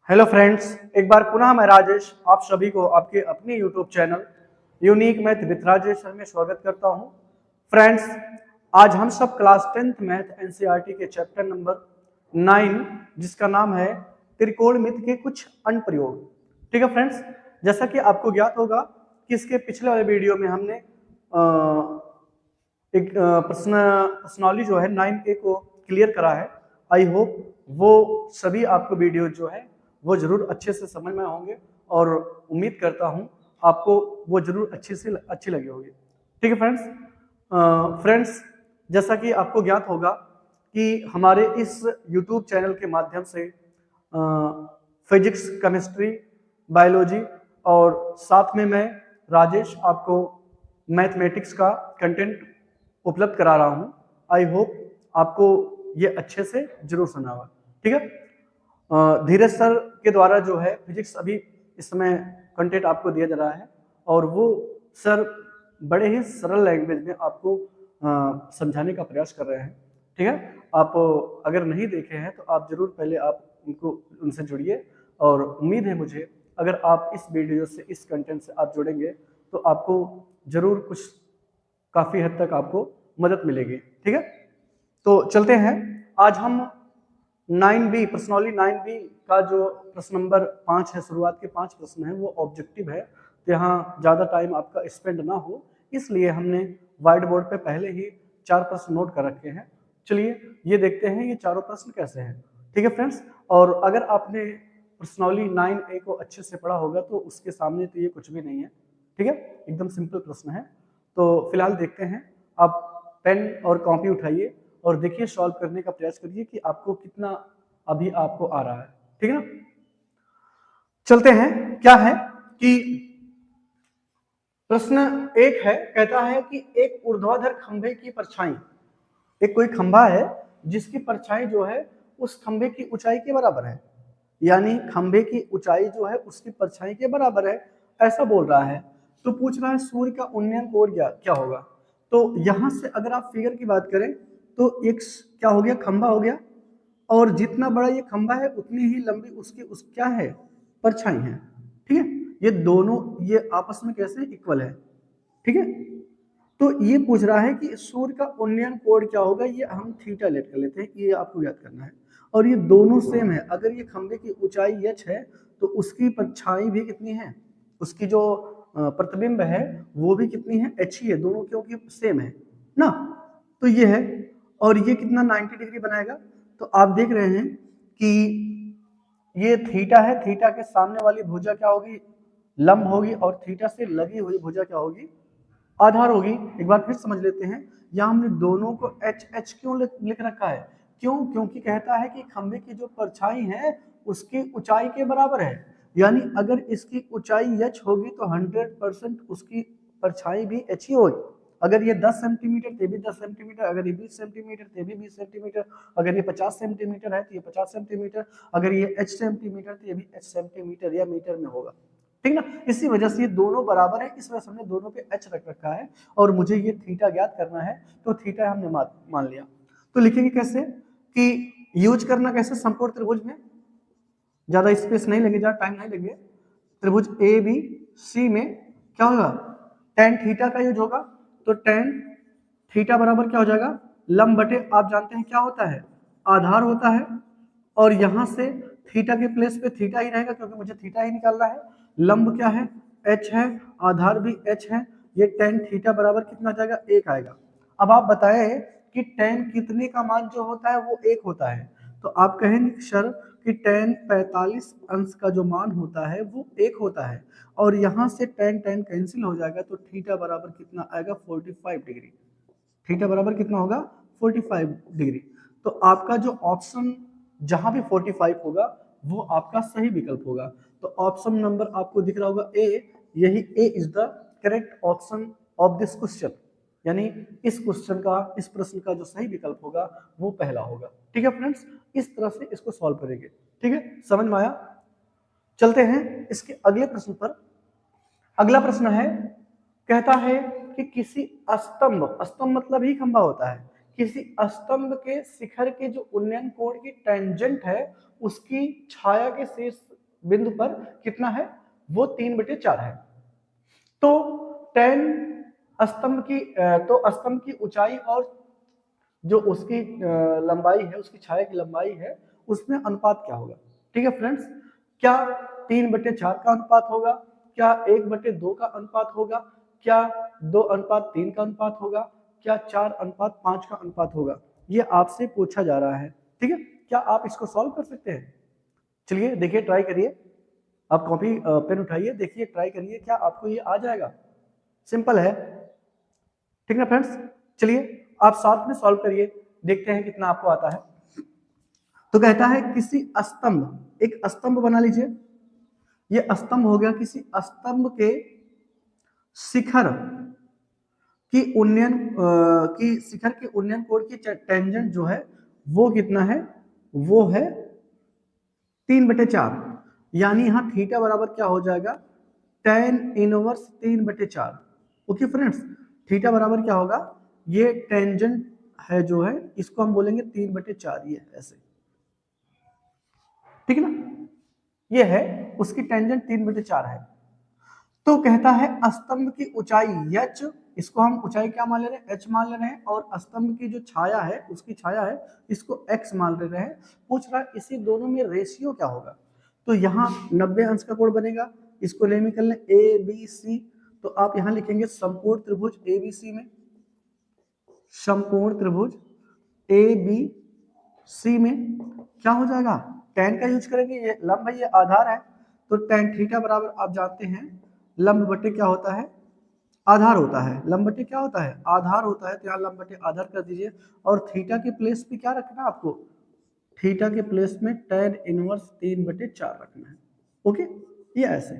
Hello friends, एक बार पुनः मैं राजेश आप सभी को आपके अपने YouTube channel unique math with Rajesh में स्वागत करता हूं। फ्रेंड्स, आज हम सब क्लास 10th मैथ एनसीईआरटी के चैप्टर नंबर 9 जिसका नाम है त्रिकोणमिति के कुछ अनुप्रयोग। ठीक है फ्रेंड्स, जैसा कि आपको ज्ञात होगा कि इसके पिछले वाले वीडियो में हमने एक पर्सनली जो है 9A को क्लियर करा है। आई होप वो सभी आपको वीडियो जो है वो जरूर अच्छे से समझ में होंगे और उम्मीद करता हूं आपको वो जरूर अच्छी लगी होगी। ठीक है फ्रेंड्स, जैसा कि आपको ज्ञात होगा कि हमारे इस YouTube चैनल के माध्यम से फिजिक्स, केमिस्ट्री, बायोलॉजी और साथ में मैं राजेश आपको मैथमेटिक्स का कंटेंट उपलब्ध करा रहा हूं। आई होप आपको ये अच्छे से जरूर सुना होगा। ठीक है, धीरज सर के द्वारा जो है फिजिक्स अभी इस समय कंटेंट आपको दिया जा रहा है और वो सर बड़े ही सरल लैंग्वेज में आपको समझाने का प्रयास कर रहे हैं। ठीक है, आप अगर नहीं देखे हैं तो आप जरूर पहले आप उनसे जुड़िए और उम्मीद है मुझे अगर आप इस वीडियो से, इस कंटेंट से आप जुड़ेंगे तो आपको जरूर कुछ काफी हद तक आपको मदद मिलेगी। ठीक है, तो चलते हैं। आज हम 9B पर्सनली 9B का जो प्रश्न नंबर 5 है, शुरुआत के 5 प्रश्न है वो ऑब्जेक्टिव है, तो यहाँ ज्यादा टाइम आपका स्पेंड ना हो इसलिए हमने व्हाइट बोर्ड पे पहले ही 4 प्रश्न नोट कर रखे हैं। चलिए ये देखते हैं ये चारों प्रश्न कैसे हैं। ठीक है फ्रेंड्स, और अगर आपने पर्सनली 9A को अच्छे से पढ़ा होगा तो उसके सामने तो ये कुछ भी नहीं है। ठीक है, एकदम सिंपल प्रश्न है। तो फिलहाल देखते हैं, आप पेन और कॉपी उठाइए और देखिए, सॉल्व करने का प्रयास करिए कि आपको कितना अभी आपको आ रहा है। ठीक है ना, चलते हैं। क्या है कि प्रश्न एक है, कहता है कि एक ऊर्ध्वाधर खंभे की परछाई, एक कोई खंभा है जिसकी परछाई जो है उस खंभे की ऊंचाई के बराबर है, यानी खंभे की ऊंचाई जो है उसकी परछाई के बराबर है, ऐसा बोल रहा है। तो पूछ रहा है सूर्य का उन्नयन कोण क्या होगा। तो यहां से अगर आप फिगर की बात करें तो एक क्या हो गया, खंभा हो गया, और जितना बड़ा ये खंभा है उतनी ही लंबी उसकी क्या है, परछाई है। ठीक है, ये दोनों ये आपस में कैसे इक्वल है। ठीक है, तो ये पूछ रहा है कि सूर्य का उन्नयन कोण क्या होगा, ये हम थीटा लेट कर लेते हैं, ये आपको याद करना है। और ये दोनों सेम है, अगर ये खंभे की ऊंचाई h है तो उसकी परछाई भी कितनी है, उसकी जो प्रतिबिंब है वो भी कितनी है, h ही है, दोनों क्योंकि सेम है ना। तो ये है, और ये कितना 90 डिग्री बनाएगा। तो आप देख रहे हैं कि ये थीटा है, थीटा के सामने वाली भुजा क्या होगी, लंब होगी, और थीटा से लगी हुई भुजा क्या होगी, आधार होगी। एक बार फिर समझ लेते हैं, यहाँ हमने दोनों को एच एच क्यों लिख रखा है, क्यों, क्योंकि कहता है कि खंभे की जो परछाई है उसकी ऊंचाई के बराबर है, यानी अगर इसकी ऊंचाई h होगी तो 100% उसकी परछाई भी h ही होगी। अगर ये 10 सेंटीमीटर तो भी 10 सेंटीमीटर, अगर ये 20 सेंटीमीटर तो भी 20 सेंटीमीटर, अगर ये 50 सेंटीमीटर है तो ये 50 सेंटीमीटर, अगर ये h सेंटीमीटर तो ये भी h सेंटीमीटर या मीटर में होगा। ठीक ना, इसी वजह से ये दोनों बराबर है, इस वजह से हमने दोनों पे h रख रखा है और मुझे ये थीटा ज्ञात करना है, तो थीटा हमने मान लिया। तो लिखेंगे कैसे कि यूज करना कैसे, समकोण त्रिभुज में ज्यादा स्पेस नहीं लेंगे, ज्यादा टाइम नहीं लेंगे। त्रिभुज ए बी सी में क्या होगा, टेन थीटा का यूज होगा। तो टेन थीटा बराबर क्या हो जाएगा, लंब बटे, आप जानते हैं क्या होता है, आधार होता है, और यहां से थीटा के प्लेस पे थीटा ही रहेगा क्योंकि मुझे थीटा ही निकालना है। लंब क्या है, h है, आधार भी h है, ये टेन थीटा बराबर कितना जाएगा, 1 आएगा। अब आप बताएं कि टेन कितने का मान जो होता है वो 1 होता है, तो आप कहेंगे सर कि टेन 45 अंश का जो मान होता है वो 1 होता है, और यहाँ से टेन टेन कैंसिल हो जाएगा, तो थीटा बराबर कितना आएगा, 45 डिग्री। थीटा बराबर कितना होगा, 45 डिग्री। तो आपका जो ऑप्शन जहां भी 45 होगा वो आपका सही विकल्प होगा। तो ऑप्शन नंबर आपको दिख रहा होगा ए, यही A is the correct option of this question, यानी इस क्वेश्चन का, इस प्रश्न का जो सही विकल्प होगा वो पहला होगा। ठीक है फ्रेंड्स, इस तरह से इसको सॉल्व करेंगे। ठीक है, समझ में आया। चलते हैं इसके अगले प्रश्न पर। अगला प्रश्न है, कहता है कि किसी स्तंभ, स्तंभ मतलब ही खंभा होता है, किसी स्तंभ के शिखर के जो उन्नयन कोण की टेंजेंट है उसकी छाया के शेष बिंदु पर कितना है, वो 3/4 है। तो tan स्तंभ की ऊंचाई और जो उसकी लंबाई है, उसकी छाया की लंबाई है, उसमें अनुपात क्या होगा। ठीक है फ्रेंड्स, क्या 3/4 का अनुपात होगा, क्या 1/2 का अनुपात होगा, क्या 2:3 का अनुपात होगा, क्या 4:5 का अनुपात होगा, ये आपसे पूछा जा रहा है। ठीक है, क्या आप इसको सॉल्व कर सकते हैं? चलिए देखिए, ट्राई करिए, आप कॉपी पेन उठाइए, देखिए ट्राई करिए, क्या आपको ये आ जाएगा। सिंपल है, ठीक है फ्रेंड्स। चलिए आप साथ में सॉल्व करिए, देखते हैं कितना आपको आता है। तो कहता है किसी स्तंभ, एक स्तंभ बना लीजिए, ये स्तंभ हो गया, किसी स्तंभ के शिखर की उन्नयन कोण की टेंजेंट जो है वो कितना है, वो है 3/4। यानी यहाँ थीटा बराबर क्या हो जाएगा, tan inverse 3/4। Okay friends, theta बराबर क्या होगा, ये टेंजेंट है जो है, इसको हम बोलेंगे 3/4, ये ऐसे, ठीक है ना, ये है उसकी टेंजेंट 3/4 है। तो कहता है स्तंभ की ऊंचाई h, इसको हम ऊंचाई क्या मान ले रहे हैं, h मान ले रहे हैं, और स्तंभ की जो छाया है, उसकी छाया है, इसको x मान ले रहे हैं। पूछ रहा है इसी दोनों में रेशियो क्या होगा। तो यहाँ 90 अंश का कोण बनेगा, इसको ले निकल लें ABC। तो आप यहाँ लिखेंगे समकोण त्रिभुज ABC में, समकोण त्रिभुज ABC में क्या हो जाएगा, tan का यूज करेंगे, ये लंब है, ये आधार है, तो tan थीटा बराबर आप जानते हैं लंब बटे क्या होता है, आधार होता है। लंब बटे क्या होता है, आधार होता है, तो यहाँ लंब बटे आधार कर दीजिए। और थीटा के प्लेस पे क्या रखना है आपको, थीटा के प्लेस में tan इनवर्स 3/4 रखना है। ओके, ये ऐसे।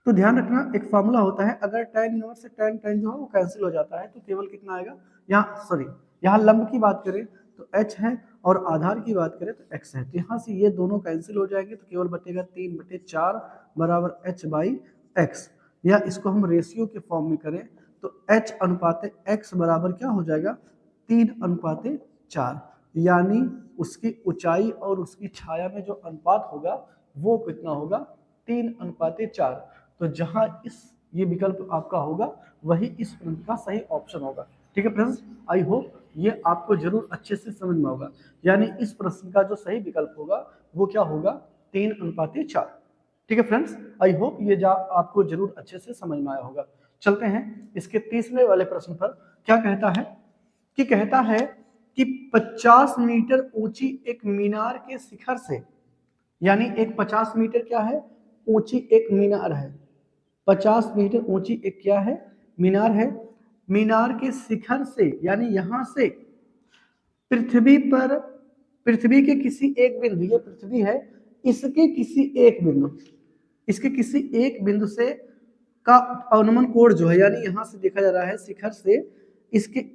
तो ध्यान रखना, एक फॉर्मूला होता है, अगर tan इनवर्स से tan जो है वो कैंसिल हो जाता है, तो केवल कितना आएगा, यहाँ लंब की बात करें तो h है, और आधार की बात करें तो x है, तो यहाँ से ये दोनों कैंसिल हो जाएंगे, तो केवल बचेगा 3/4 बराबर h/x। या इसको हम रेशियो के फॉर्म में करें तो h अनुपात x बराबर क्या हो जाएगा, 3:4। यानी उसकी ऊंचाई और उसकी छाया में जो अनुपात होगा वो कितना होगा, 3:4। तो जहां ये विकल्प आपका होगा वही इस प्रश्न का सही ऑप्शन होगा। ठीक है फ्रेंड्स, आई होप ये आपको जरूर अच्छे से समझ में होगा। यानी इस प्रश्न का जो सही विकल्प होगा वो क्या होगा, 3:4। ठीक है फ्रेंड्स, आई होप ये आपको जरूर अच्छे से समझ में आया होगा। चलते हैं इसके तीसरे वाले प्रश्न पर। क्या कहता है कि 50 मीटर ऊंची एक मीनार के शिखर से, यानी एक 50 मीटर क्या है, ऊंची एक मीनार है, 50 मीटर ऊंची एक क्या है, मीनार है। मीनार के शिखर से, यानी यहां से पृथ्वी के किसी एक बिंदु, ये पृथ्वी है, इसके किसी एक बिंदु से का अनुमान कोण जो है, यानी यहां से देखा जा रहा है शिखर से, इसके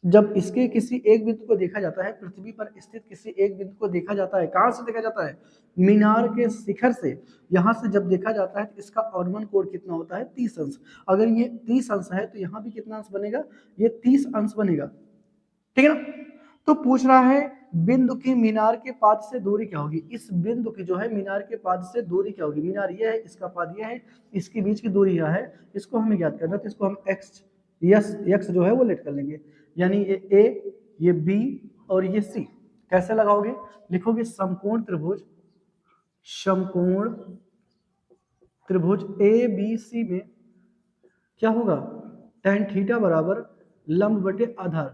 जब इसके किसी एक बिंदु को देखा जाता है, पृथ्वी पर स्थित किसी एक बिंदु को देखा जाता है, कहां से देखा जाता है, मीनार के शिखर से, यहां से जब देखा जाता है तो इसका अनुमान कोण कितना होता है, 30 अंश। अगर ये 30 अंश है तो यहाँ भी कितना अंश बनेगा, ये 30 अंश बनेगा। ठीक है ना। तो पूछ रहा है बिंदु की मीनार के पाद से दूरी क्या होगी, इस बिंदु की जो है मीनार के पाद से दूरी क्या होगी। मीनार ये है, इसका पाद ये है, इसके बीच की दूरी यह है, इसको हमें ज्ञात करना है, तो इसको हम x जो है वो लेट कर लेंगे। यानी ये a, ये b और ये c। कैसे लगाओगे, लिखोगे समकोण त्रिभुज ABC में क्या होगा, tan थीटा बराबर लंब बटे आधार,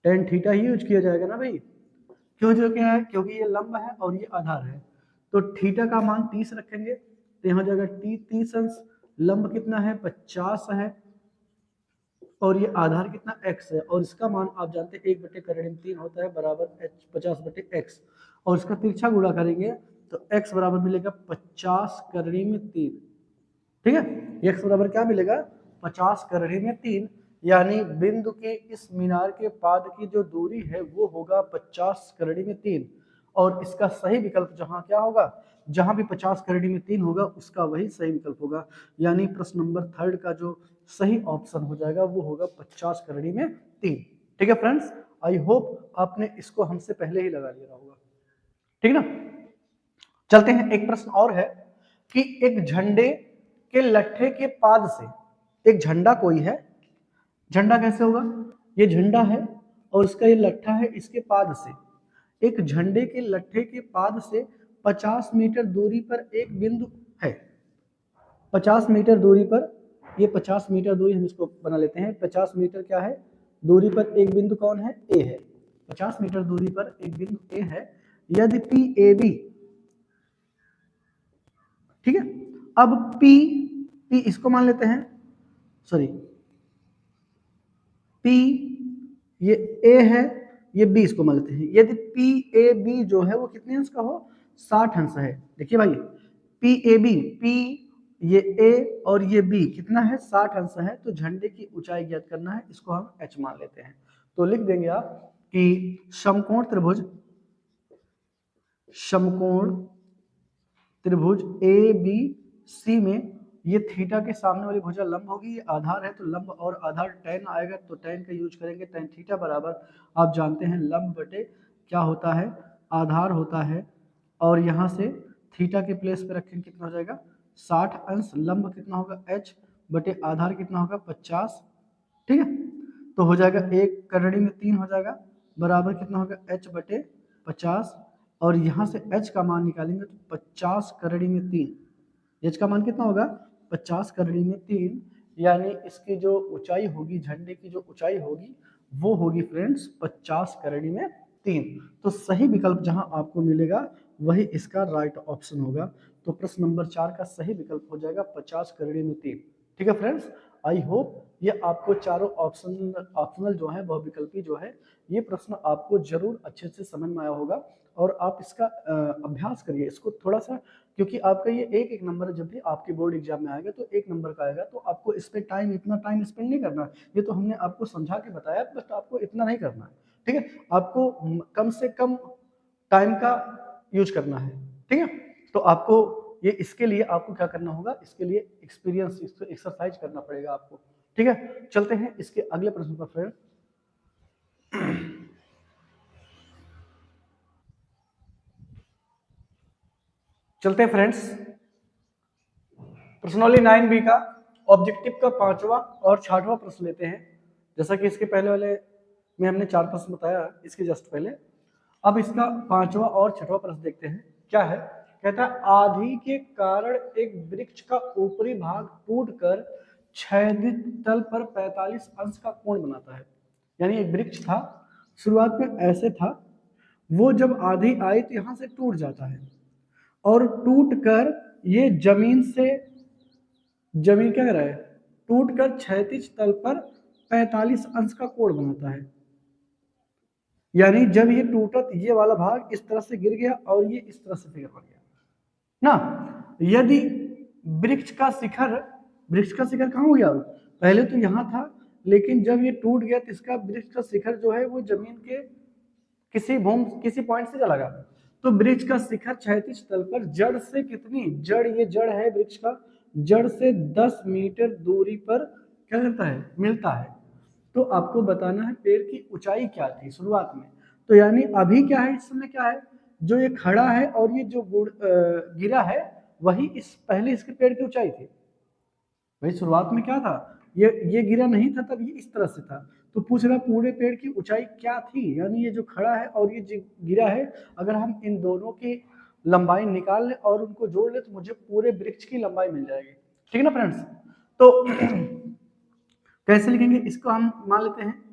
tan थीटा ही यूज किया जाएगा ना भाई, क्यों जो क्या है, क्योंकि ये लंब है और ये आधार है। तो थीटा का मान 30 रखेंगे, तो यहाँ जाएगा 30 अंश, लंब कितना है 50 है, और ये आधार कितना x है, और इसका मान आप जानते हैं 1/3 होता है बराबर 50/x, और इसका तिरछा गुणा करेंगे तो x बराबर मिलेगा 50/3। ठीक है, x बराबर क्या मिलेगा, 50/3। यानी बिंदु के इस मीनार के पाद की जो दूरी है वो होगा 50/3, और इसका सही विकल्प जहां क्या होगा, जहां भी 50/3 होगा उसका वही सही विकल्प होगा। यानी प्रश्न नंबर 3 का जो सही ऑप्शन हो जाएगा वो होगा 50/3। ठीक है फ्रेंड्स, आई होप आपने इसको हमसे पहले ही लगा लिया होगा। ठीक है ना। चलते हैं, एक प्रश्न और है कि एक झंडे के लट्ठे के पाद से, एक झंडा कोई है, झंडा कैसे होगा, ये झंडा है और इसका ये लट्ठा है, इसके पाद से, एक झंडे के लट्ठे के पाद से 50 मीटर दूरी पर एक बिंदु है। 50 मीटर दूरी पर, ये 50 मीटर दूरी हम इसको बना लेते हैं, 50 मीटर क्या है दूरी पर एक बिंदु कौन है, ए है। 50 मीटर दूरी पर एक बिंदु ए है। यदि पी ए बी, ठीक है, अब पी इसको मान लेते हैं, सॉरी पी ये ए है, ये बी इसको मान लेते हैं। यदि पी ए बी जो है वो कितने अंश का हो, 60 अंश है। देखिए भाई, पी ए बी, पी ये ए और ये बी कितना है, 60 अंश है। तो झंडे की ऊंचाई ज्ञात करना है, इसको हम एच मान लेते हैं। तो लिख देंगे आप कि समकोण त्रिभुज ए बी सी में ये थीटा के सामने वाली भुजा लंब होगी, ये आधार है तो लंब और आधार tan आएगा, तो tan का यूज करेंगे। tan थीटा बराबर आप जानते हैं लंब बटे क्या होता है, आधार होता है, और यहाँ से थीटा के प्लेस पे रखेंगे कितना हो जाएगा 60 अंश, लंब कितना होगा h बटे आधार कितना होगा 50, ठीक है। तो हो जाएगा 1 करड़ी में 3 हो जाएगा, बराबर कितना होगा h बटे 50, और यहाँ से h का मान निकालेंगे तो 50 करड़ी में 3, h का मान कितना होगा 50 करड़ी में 3, यानी इसकी जो ऊंचाई होगी, झंडे की जो ऊंचाई होगी वो होगी फ्रेंड्स 50 करड़ी में 3। तो सही विकल्प जहां आपको मिलेगा वही इसका राइट ऑप्शन होगा। तो प्रश्न नंबर 4 का सही विकल्प हो जाएगा 50 करड़ी में 3। ठीक है फ्रेंड्स, आई होप ये आपको चारों ऑप्शनल जो है वह विकल्पी जो है ये प्रश्न आपको जरूर अच्छे से समझ में आया होगा, और आप इसका अभ्यास करिए इसको थोड़ा सा, क्योंकि आपका ये एक नंबर जब भी आपके बोर्ड एग्जाम में आएगा तो 1 नंबर का आएगा, तो आपको इस पे इतना टाइम स्पेंड नहीं करना। ये तो हमने आपको समझा के बताया, बस आपको इतना नहीं करना है, ठीक है। आपको कम से कम टाइम का यूज करना है, ठीक है। तो आपको ये, इसके लिए आपको क्या करना होगा, इसके लिए एक्सपीरियंस, एक्सरसाइज करना पड़ेगा आपको, ठीक है। चलते हैं इसके अगले प्रश्न पर फ्रेंड। चलते हैं फ्रेंड्स, प्रश्नोली 9B का ऑब्जेक्टिव का 5वां और 6वां प्रश्न लेते हैं। जैसा कि इसके पहले वाले में हमने 4 प्रश्न बताया, इसके जस्ट पहले अब इसका 5वां और 6वां प्रश्न देखते हैं। क्या है, कहता है आंधी के कारण एक वृक्ष का ऊपरी भाग टूटकर क्षैतिज तल पर 45 अंश का कोण बनाता है। यानी एक वृक्ष था, शुरुआत में ऐसे था, वो जब आंधी आई तो यहां से टूट जाता है, और टूट कर ये जमीन क्या कर रहा है, टूट कर क्षैतिज तल पर 45 अंश का कोण बनाता है। यानी जब ये टूटा तो ये वाला भाग इस तरह से गिर गया और ये इस तरह से फिर हो गया ना। यदि वृक्ष का शिखर कहाँ हो गया, पहले तो यहाँ था, लेकिन जब ये टूट गया तो इसका वृक्ष का शिखर जो है वो जमीन के किसी पॉइंट से चला गया। तो वृक्ष का शिखर क्षैतिज तल पर जड़ से कितनी, ये जड़ है वृक्ष का, जड़ से 10 मीटर दूरी पर क्या करता है, मिलता है। तो आपको बताना है पेड़ की ऊंचाई क्या थी शुरुआत में। तो यानी अभी क्या है, इस समय क्या है, जो ये खड़ा है और ये जो गिरा है वही पहले इसके पेड़ की ऊंचाई थी। भाई शुरुआत में क्या था, ये गिरा नहीं था, तब ये इस तरह से था। तो पूछ रहा पूरे पेड़ की ऊंचाई क्या थी, यानी ये जो खड़ा है और ये जो गिरा है, अगर हम इन दोनों की लंबाई निकाल ले और उनको जोड़ ले तो मुझे पूरे वृक्ष की लंबाई मिल जाएगी, ठीक है ना फ्रेंड्स। तो कैसे लिखेंगे इसको, हम मान लेते हैं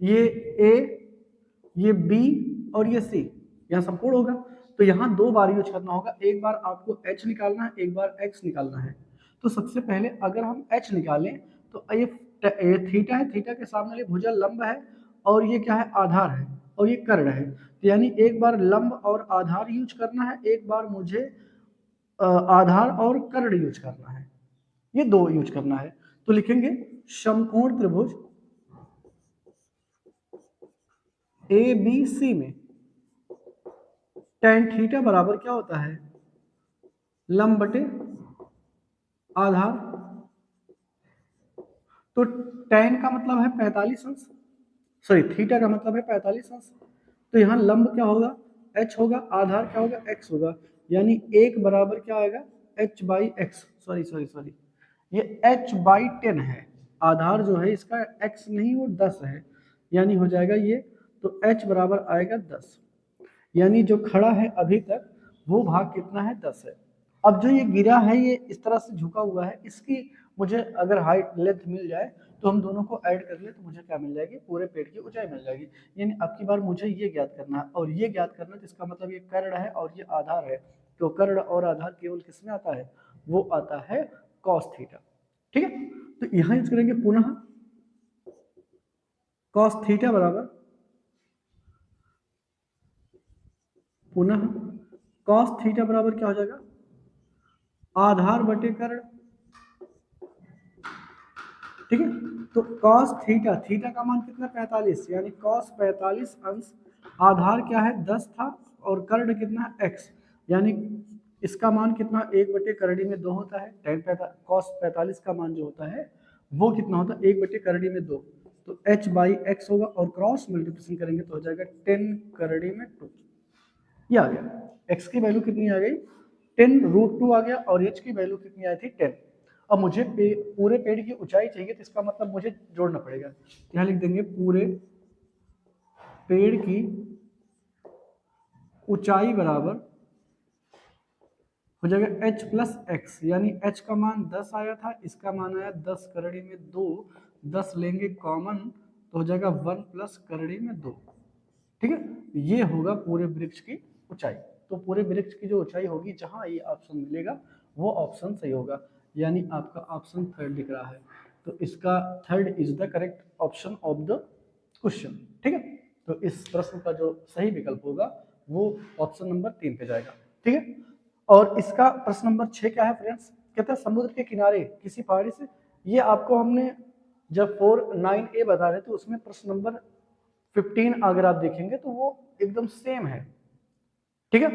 ये ए, ये बी और ये सी, यहाँ समकोण होगा। तो यहाँ 2 बार यूज करना होगा, एक बार आपको h निकालना है, एक बार x निकालना है। तो सबसे पहले अगर हम h निकालें तो ये थीटा है, थीटा के सामने वाली भुजा लंब है, और ये क्या है, आधार है, और ये कर्ण है। तो यानी एक बार लंब और आधार यूज करना है, एक बार मुझे आधार और कर्ण यूज करना है, ये 2 यूज करना है। तो लिखेंगे समकोण त्रिभुज ए बी सी में tan थीटा बराबर क्या होता है, लंब बटे आधार। तो tan का मतलब है 45 अंश, सॉरी थीटा का मतलब है 45 अंश। तो यहाँ लंब क्या होगा, h होगा, आधार क्या होगा, x होगा। यानी एक बराबर क्या आएगा h बाई एक्स, सॉरी ये h बाई 10 है, आधार जो है इसका x नहीं वो 10 है, यानी हो जाएगा ये, तो h बराबर आएगा 10, यानी जो खड़ा है अभी तक वो भाग कितना है 10 है। अब जो ये गिरा है ये इस तरह से झुका हुआ है, इसकी मुझे अगर हाइट लेंथ मिल जाए तो हम दोनों को ऐड कर ले तो मुझे क्या मिल जाएगी, पूरे पेड़ की ऊंचाई मिल जाएगी। यानी अब की बार मुझे ये ज्ञात करना है और ये ज्ञात करना है, जिसका मतलब ये कर्ण है और ये आधार है, तो कर्ण और आधार केवल किस में आता है, वो आता है कॉस थीटा। ठीक है, तो यहाँ यूज करेंगे पुनः कॉस थीटा बराबर पुनः कॉस थीटा बराबर क्या हो जाएगा, आधार बटे कर्ण। ठीक है, तो cos थीटा, थीटा का मान कितना 45, यानी cos 45 अंश आधार क्या है 10 था और कर्ण कितना x, यानी इसका मान कितना 1 बटे करड़ी में 2 होता है, cos 45 का मान जो होता है वो कितना होता है 1 बटे करड़ी में 2, तो h बाई एक्स होगा और क्रॉस मल्टीप्लिकेशन करेंगे तो हो जाएगा 10 करड़ी में 2, ये आ गया। x की वैल्यू कितनी आ गई 10√2 आ गया और h की वैल्यू कितनी आई थी 10। अब मुझे पूरे पेड़ की ऊंचाई चाहिए, तो इसका मतलब मुझे जोड़ना पड़ेगा, यहाँ लिख देंगे पूरे पेड़ की ऊंचाई बराबर हो जाएगा h प्लस एक्स, यानी h का मान 10 आया था, इसका मान आया 10 करड़ी में 2, 10 लेंगे कॉमन तो हो जाएगा 1 प्लस करड़ी में 2। ठीक है, ये होगा पूरे वृक्ष की ऊंचाई। तो पूरे वृक्ष की जो ऊंचाई होगी, जहां ये ऑप्शन मिलेगा वो ऑप्शन सही होगा, यानी आपका ऑप्शन थर्ड दिख रहा है, तो इसका third is the correct option of the question. ठीक है, तो इस प्रश्न का जो सही विकल्प होगा वो ऑप्शन नंबर 3 पे जाएगा। ठीक है, और इसका प्रश्न नंबर 6 क्या है फ्रेंड्स, कहते हैं समुद्र के किनारे किसी पहाड़ी से, ये आपको हमने जब 4-9A बता रहे थे उसमें प्रश्न नंबर 15 अगर आप देखेंगे तो वो एकदम सेम है। ठीक है,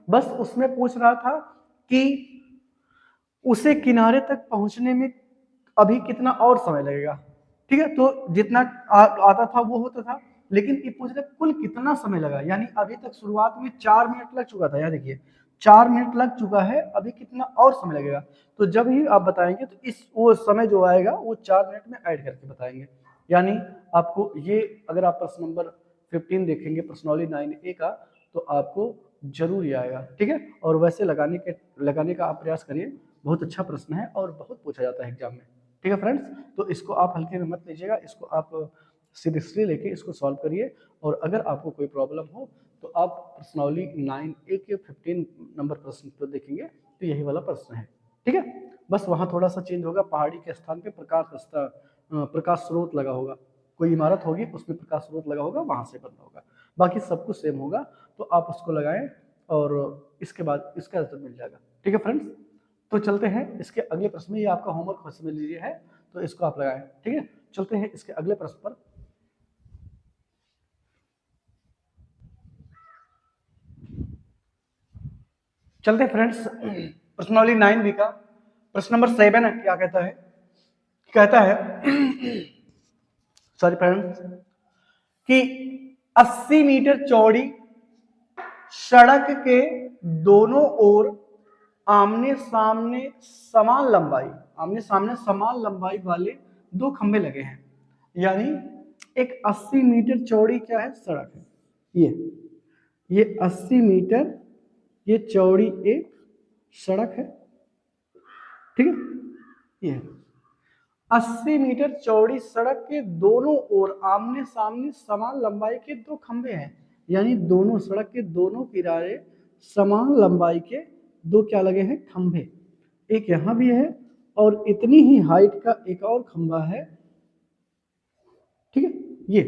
बस उसमें पूछ रहा था कि उसे किनारे तक पहुंचने में अभी कितना और समय लगेगा। ठीक है, तो जितना आता था वो होता था, लेकिन ये पूछ रहे कुल कितना समय लगा, यानी अभी तक शुरुआत में 4 मिनट लग चुका था, याद देखिए 4 मिनट लग चुका है, अभी कितना और समय लगेगा, तो जब ही आप बताएंगे तो इस वो समय जो आएगा वो 4 मिनट में ऐड करके बताएंगे। यानी आपको ये, अगर आप प्रश्न नंबर 15 देखेंगे प्रश्नौली 9A का, तो आपको जरूर ये आएगा। ठीक है, और वैसे लगाने का आप प्रयास करिए, बहुत अच्छा प्रश्न है और बहुत पूछा जाता है एग्जाम में। ठीक है फ्रेंड्स, तो इसको आप हल्के में मत लीजिएगा, इसको आप सीरियसली लेके इसको सॉल्व करिए, और अगर आपको कोई प्रॉब्लम हो तो आप प्रश्नौली 9A के 15 नंबर प्रश्न पर देखेंगे तो यही वाला प्रश्न है। ठीक है, बस वहाँ थोड़ा सा चेंज होगा, पहाड़ी के स्थान पे प्रकाश स्रोत लगा होगा, कोई इमारत होगी उसमें प्रकाश स्रोत लगा होगा, वहां से बना होगा, बाकी सब कुछ सेम होगा, तो आप उसको लगाएं और इसके बाद इसका आंसर मिल जाएगा। ठीक है फ्रेंड्स, तो चलते हैं इसके अगले प्रश्न में, ये आपका होमवर्क समझ लीजिए है, तो इसको आप लगाएं। ठीक है, चलते हैं इसके अगले प्रश्न पर। चलते हैं फ्रेंड्स प्रश्नौली 9B का प्रश्न नंबर 7 क्या कहता है, सॉरी फ्रेंड्स, कि 80 मीटर चौड़ी सड़क के दोनों ओर आमने सामने समान लंबाई वाले 2 खंभे लगे हैं, यानी एक 80 मीटर चौड़ी क्या है सड़क है, ये 80 मीटर ये चौड़ी एक सड़क है। ठीक है, ये 80 मीटर चौड़ी सड़क के दोनों ओर आमने सामने समान लंबाई के 2 खंभे हैं, यानी दोनों सड़क के दोनों किनारे समान लंबाई के 2 क्या लगे हैं खंभे, एक यहां भी है और इतनी ही हाइट का एक और खंभा है। ठीक है, ये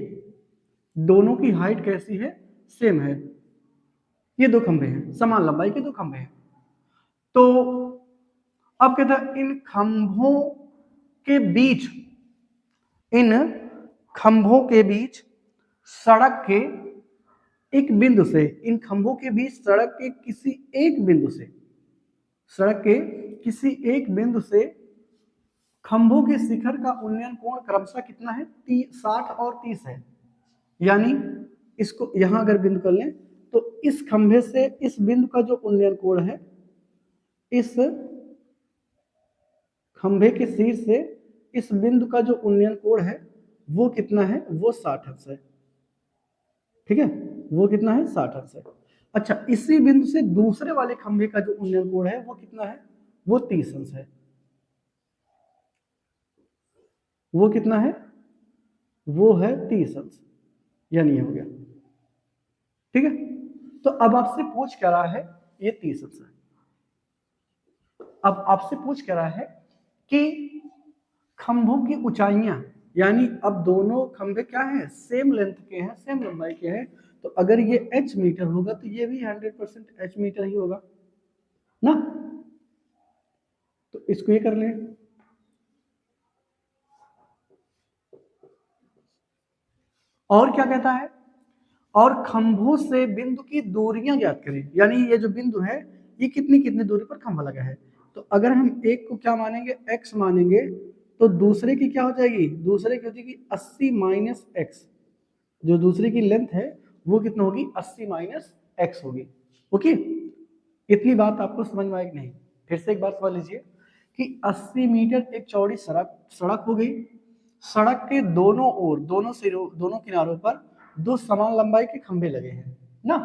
दोनों की हाइट कैसी है सेम है, ये 2 खंभे हैं, समान लंबाई के 2 खंभे हैं। तो अब कहता है इन खंभों के बीच सड़क के एक बिंदु से, इन खंभों के बीच सड़क के किसी एक बिंदु से खंभों के शिखर का उन्नयन कोण क्रमशः कितना है 60 और 30 है, यानी इसको यहां अगर बिंदु कर लें तो इस खंभे से इस बिंदु का जो उन्नयन कोण है, इस खंभे के शीर्ष से इस बिंदु का जो उन्नयन कोण है वो कितना है, वो 60 अंश है। ठीक है, वो कितना है, 60 अंश है। अच्छा, इसी बिंदु से दूसरे वाले खंभे का जो उन्नयन कोण है वो कितना है, वो 30 अंश है। वो कितना है, वो है 30 अंश, यानी ये हो गया। ठीक है, तो अब आपसे पूछ क्या रहा है, ये 30 अंश है। अब आपसे पूछ क्या रहा है कि खंभों की ऊंचाइयां, यानी अब दोनों खंभे क्या हैं, सेम लेंथ के हैं, सेम लंबाई के हैं, तो अगर ये h मीटर होगा तो ये भी 100% h मीटर ही होगा ना। तो इसको ये कर लें। और क्या कहता है, और खंभों से बिंदु की दूरियां ज्ञात करें, यानी ये जो बिंदु है ये कितनी कितनी दूरी पर खंभा लगा है। तो अगर हम एक को क्या मानेंगे, x मानेंगे, तो दूसरे की क्या हो जाएगी, दूसरे की हो जाएगी 80 माइनस एक्स। जो दूसरे की लेंथ है वो कितना होगी, 80 माइनस एक्स होगी। ओके, इतनी बात आपको समझ में आएगी नहीं, फिर से एक बार समझ लीजिए कि 80 मीटर एक चौड़ी सड़क हो गई। सड़क के दोनों ओर, दोनों सिरों, दोनों किनारों पर दो समान लंबाई के खंभे लगे हैं ना।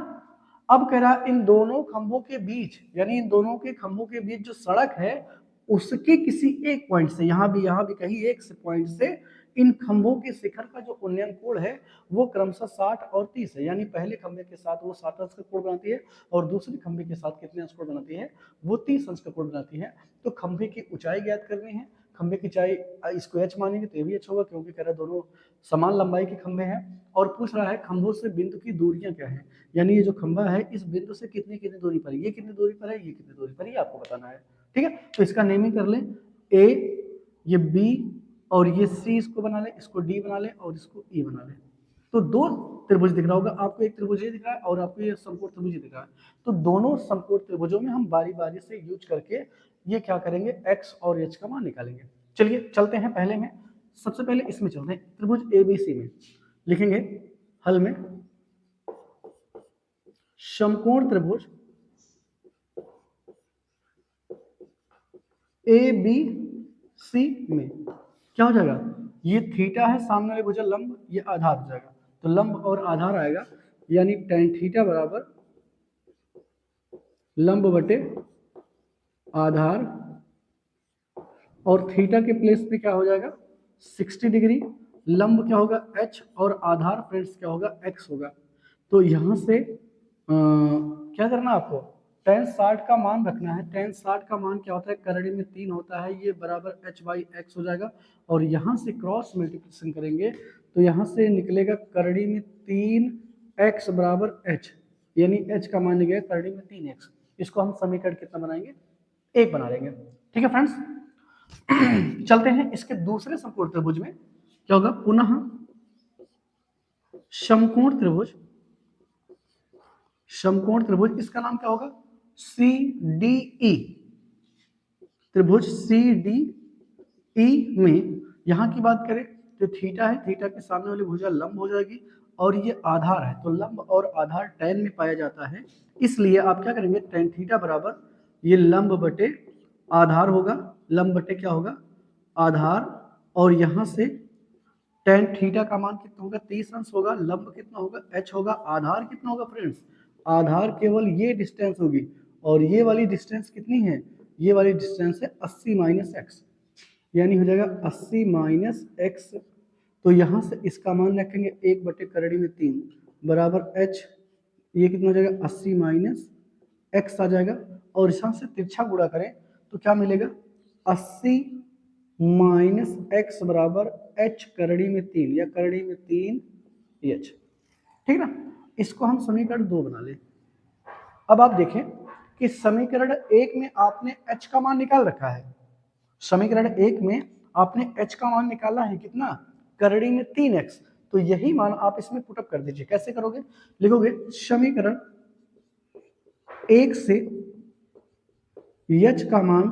अब कह रहा इन दोनों खंभों के बीच, यानी इन दोनों के खंभों के बीच जो सड़क है उसके किसी एक पॉइंट से, यहां भी कहीं एक पॉइंट से इन खंभों के शिखर का जो उन्नयन कोण है वो क्रमशः 60 और 30 है। यानी पहले खंभे के साथ वो 60 अंश का कोण बनाती है और दूसरे खंभे के साथ कितने अंश कोण बनाती है, वो 30 अंश का कोण बनाती है। तो खंभे की ऊंचाई ज्ञात करनी है। खंभे की ऊंचाई, इसको h मानेंगे तो ये भी अच्छा होगा क्योंकि कह रहा है दोनों समान लंबाई के खंभे हैं। और पूछ रहा है खंभों से बिंदु की दूरियां क्या है, यानी ये जो खंभा है इस बिंदु से कितनी कितनी दूरी पर है, ये कितनी दूरी पर है, ये कितनी दूरी पर है, ये आपको बताना है। ठीक है, तो इसका नेमिंग कर लें, ए, ये बी, और ये सी इसको बना ले, इसको डी बना ले और इसको ई बना ले। तो दो त्रिभुज दिख रहा होगा आपको, एक त्रिभुज ये दिख रहा है और आपको ये समकोण त्रिभुज दिख रहा है। तो दोनों समकोण त्रिभुजों में हम बारी बारी से यूज करके ये क्या करेंगे, x और h का मान निकालेंगे। चलिए चलते हैं, पहले में सबसे पहले इसमें चलते हैं, त्रिभुज एबीसी में लिखेंगे हल में समकोण त्रिभुज ए बी सी में क्या हो जाएगा, ये थीटा है सामने वाले भुजा लंब, ये आधार हो जाएगा, तो लंब और आधार आएगा, यानी tan थीटा बराबर लंब बटे आधार, और थीटा के प्लेस पे क्या हो जाएगा 60 डिग्री, लंब क्या होगा h और आधार फ्रेंड्स क्या होगा x होगा। तो यहां से क्या करना आपको, tan 60 का मान रखना है। tan 60 का मान क्या होता है, करड़ी में 3 होता है, ये बराबर h बाई एक्स हो जाएगा। और यहाँ से क्रॉस मल्टीप्लिकेशन करेंगे तो यहाँ से निकलेगा करड़ी में 3x बराबर h, यानी h का मान निकलेगा करड़ी में 3x। इसको हम समीकरण कितना बनाएंगे, 1 बना लेंगे। ठीक है फ्रेंड्स, चलते हैं इसके दूसरे समकोण त्रिभुज में क्या होगा, पुनः समकोण त्रिभुज, समकोण त्रिभुज इसका नाम क्या होगा, सी डी ई, त्रिभुज सी डी ई में यहां की बात करें तो थीटा है, थीटा के सामने वाली भुजा लंब हो जाएगी और ये आधार है, तो लंब और आधार tan में पाया जाता है, इसलिए आप क्या करेंगे tan थीटा बराबर ये लंब बटे आधार होगा, लंब बटे क्या होगा आधार, और यहां से tan थीटा का मान कितना होगा 30 अंश होगा, लंब कितना होगा h होगा, आधार कितना होगा फ्रेंड्स, आधार केवल ये डिस्टेंस होगी और ये वाली डिस्टेंस कितनी है, ये वाली डिस्टेंस है 80 माइनस एक्स, यानी हो जाएगा 80 माइनस एक्स। तो यहाँ से इसका मान रखेंगे 1 बटे करड़ी में 3 बराबर h, ये कितना हो जाएगा 80 माइनस एक्स आ जाएगा, और यहाँ से तिरछा गुणा करें तो क्या मिलेगा 80 माइनस एक्स बराबर h करड़ी में 3 या करड़ी में 3 h। ठीक ना, इसको हम समीकरण 2 बना लें। अब आप देखें कि समीकरण 1 में आपने h का मान निकाल रखा है, समीकरण 1 में आपने h का मान निकाला है कितना, करड़ी में 3x, तो यही मान आप इसमें पुटअप कर दीजिए। कैसे करोगे, लिखोगे समीकरण 1 से h का मान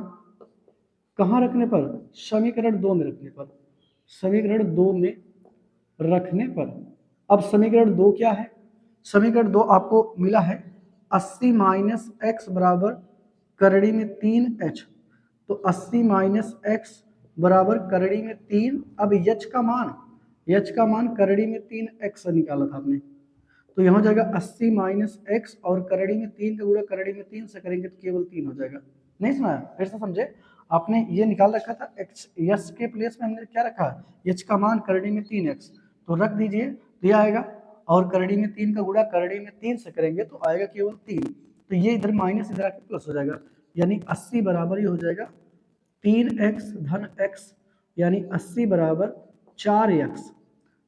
कहां रखने पर, समीकरण 2 में रखने पर, समीकरण 2 में रखने पर। अब समीकरण 2 क्या है, समीकरण 2 आपको मिला है 80 माइनस एक्स बराबर करड़ी में 3h। तो 80 माइनस एक्स बराबर करड़ी में 3। अब यच का मान करड़ी में 3x निकाला था आपने, तो यहाँ हो जाएगा 80 माइनस एक्स और करड़ी में 3 का गुणा करड़ी में 3 से करेंगे तो केवल 3 हो जाएगा। नहीं सुना? फिर से समझे, आपने ये निकाल रखा था x, यस के प्लेस में हमने क्या रखा, यच का मान करड़ी में 3x, तो रख दीजिए, तो यह आएगा, और करड़ी में 3 का गुणा करड़ी में 3 से करेंगे तो आएगा केवल 3। तो ये इधर माइनस इधर आके प्लस हो जाएगा, यानी 80 बराबर ही हो जाएगा 3x धन x, यानी 80 बराबर 4x।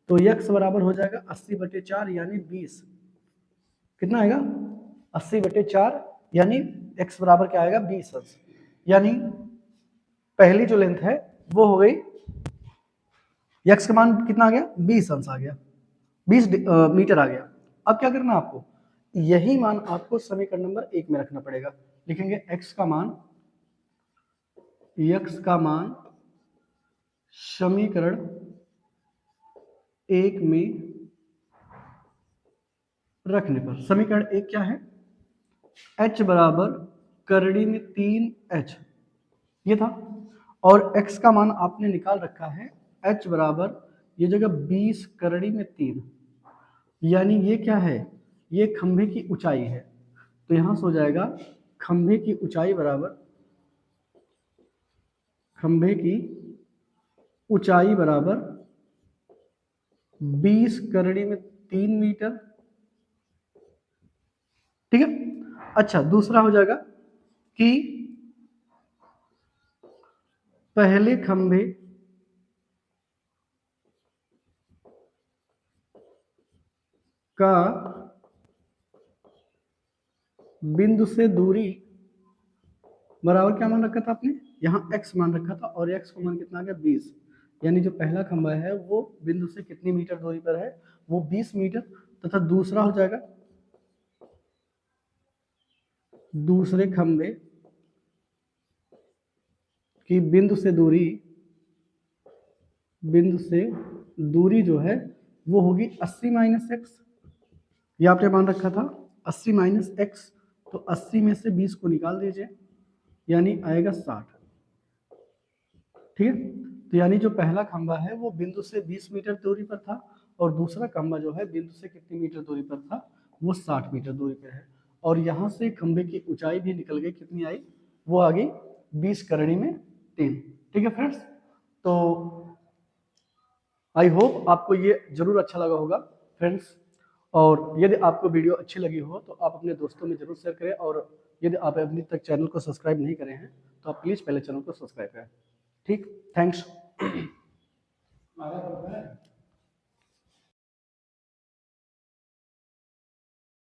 तो x बराबर हो जाएगा 80/4 यानी 20। कितना आएगा? 80/4 यानी x बराबर क्या आएगा? 20 अंश। यानी पहली जो लेंथ है वो हो गई, x का मान कितना आ गया? 20 अंश आ गया, 20 मीटर आ गया। अब क्या करना आपको, यही मान आपको समीकरण नंबर 1 में रखना पड़ेगा। लिखेंगे x का मान समीकरण 1 में रखने पर, समीकरण 1 क्या है? h बराबर करड़ी में 3h ये था, और x का मान आपने निकाल रखा है h बराबर ये जगह 20 करड़ी में 3, यानी ये क्या है? ये खंभे की ऊंचाई है। तो यहां से हो जाएगा खंभे की ऊंचाई बराबर 20 करड़ी में 3 मीटर। ठीक है। अच्छा, दूसरा हो जाएगा कि पहले खंभे का बिंदु से दूरी बराबर क्या मान रखा था आपने? यहाँ x मान रखा था, और x का मान कितना आ गया? 20। यानी जो पहला खंभा है वो बिंदु से कितनी मीटर दूरी पर है? वो 20 मीटर। तथा दूसरा हो जाएगा दूसरे खंभे की बिंदु से दूरी जो है वो होगी 80 माइनस एक्स। ये आपने मान रखा था 80 माइनस एक्स, तो 80 में से 20 को निकाल दीजिए, यानी आएगा 60। ठीक है। तो यानी जो पहला खंभा है वो बिंदु से 20 मीटर दूरी पर था, और दूसरा खंभा जो है बिंदु से कितनी मीटर दूरी पर था? वो 60 मीटर दूरी पर है। और यहाँ से खंभे की ऊंचाई भी निकल गई, कितनी आई? वो आ गई 20 करड़ी में 3। ठीक है फ्रेंड्स, तो आई होप आपको ये जरूर अच्छा लगा होगा फ्रेंड्स। और यदि आपको वीडियो अच्छी लगी हो तो आप अपने दोस्तों में जरूर शेयर करें, और यदि आप अभी तक चैनल को सब्सक्राइब नहीं करें हैं तो आप प्लीज़ पहले चैनल को सब्सक्राइब करें। ठीक, थैंक्स।